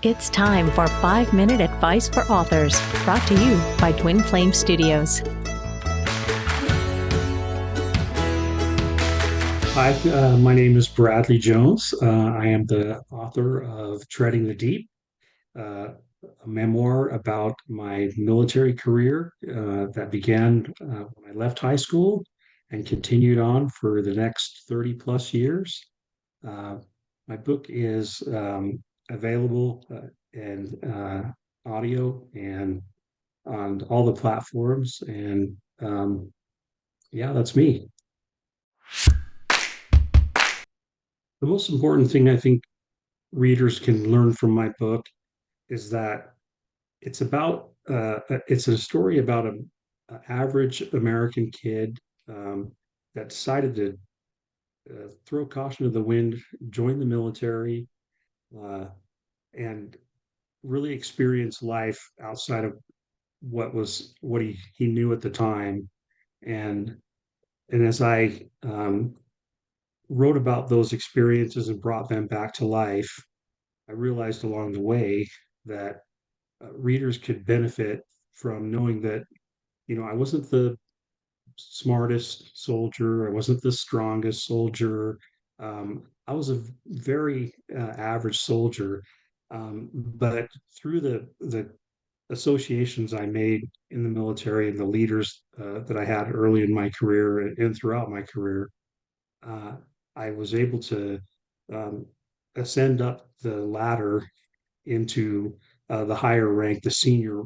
It's time for 5-Minute Advice for Authors, brought to you by Twin Flame Studios. Hi, my name is Bradley Jones. I am the author of Treading the Deep, a memoir about my military career that began when I left high school and continued on for the next 30 plus years. Uh, my book is available in audio and on all the platforms. And yeah, that's me. The most important thing I think readers can learn from my book is that it's a story about a average American kid that decided to throw caution to the wind, join the military, uh, and really experience life outside of what he knew at the time. And as I wrote about those experiences and brought them back to life, I realized along the way that readers could benefit from knowing that, I wasn't the smartest soldier, I wasn't the strongest soldier. I was a very average soldier, but through the associations I made in the military and the leaders that I had early in my career and throughout my career, uh, I was able to um, ascend up the ladder into the higher rank, the senior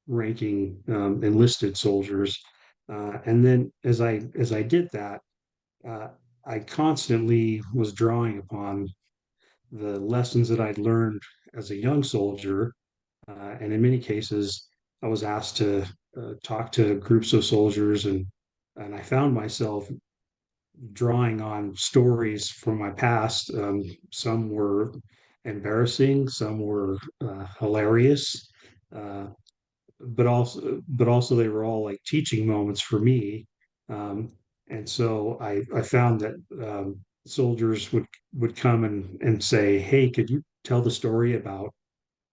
ranking enlisted soldiers. And then as I did that, uh, I constantly was drawing upon the lessons that I'd learned as a young soldier. And in many cases, I was asked to talk to groups of soldiers, and I found myself drawing on stories from my past. Some were embarrassing, some were hilarious, uh, but also they were all like teaching moments for me. Um, and so I found that soldiers would come and say, "Hey, could you tell the story about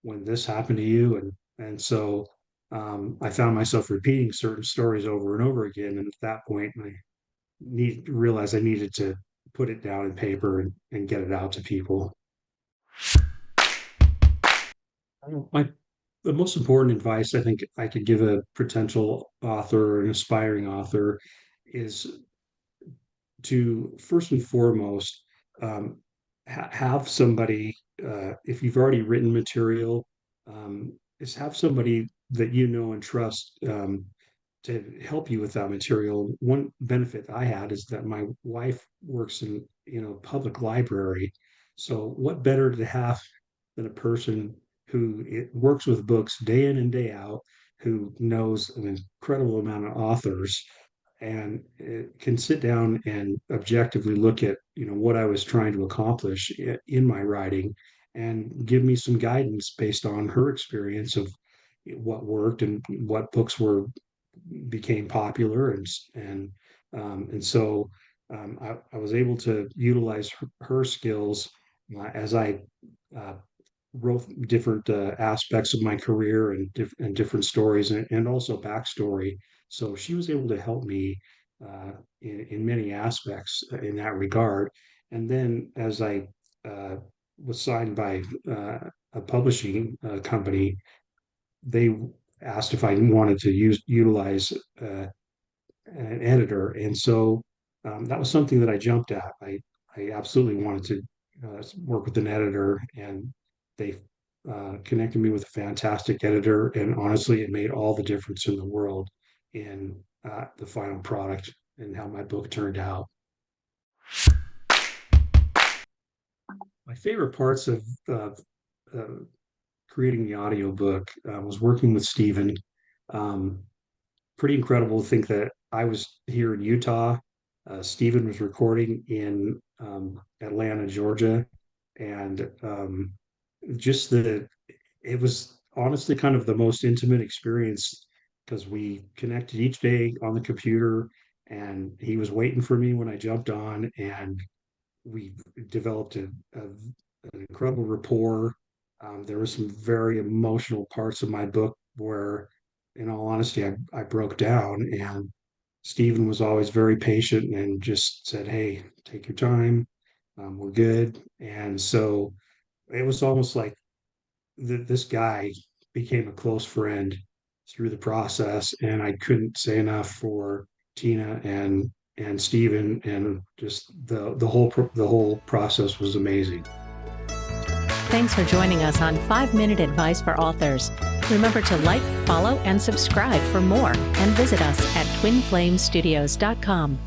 when this happened to you?" And so I found myself repeating certain stories over and over again. And at that point, I realized I needed to put it down in paper and get it out to people. My the most important advice I think I could give a potential author or an aspiring author is to first and foremost have somebody, if you've already written material, is have somebody that you know and trust to help you with that material. One benefit I had is that my wife works in, public library. So what better to have than a person who works with books day in and day out, who knows an incredible amount of authors and can sit down and objectively look at, what I was trying to accomplish in my writing and give me some guidance based on her experience of what worked and what books were became popular, and so I was able to utilize her skills as I uh, wrote different aspects of my career and different stories and also backstory. So she was able to help me in many aspects in that regard. And then as I uh, was signed by a publishing company, they asked if I wanted to utilize an editor, and so that was something that I jumped at. I absolutely wanted to work with an editor, and they connected me with a fantastic editor, and honestly, it made all the difference in the world in the final product and how my book turned out. My favorite parts of uh, uh, creating the audiobook was working with Stephen. Um, Pretty incredible to think that I was here in Utah. Stephen was recording in Atlanta, Georgia, and just it was honestly kind of the most intimate experience because we connected each day on the computer, and he was waiting for me when I jumped on, and we developed an incredible rapport. There were some very emotional parts of my book where, in all honesty, I broke down, and Stephen was always very patient and just said, "Hey, take your time. We're good." And so it was almost like this guy became a close friend through the process, and I couldn't say enough for Tina and Stephen, and just the whole process was amazing. Thanks for joining us on 5-Minute Advice for Authors. Remember to like, follow, and subscribe for more, and visit us at twinflamestudios.com.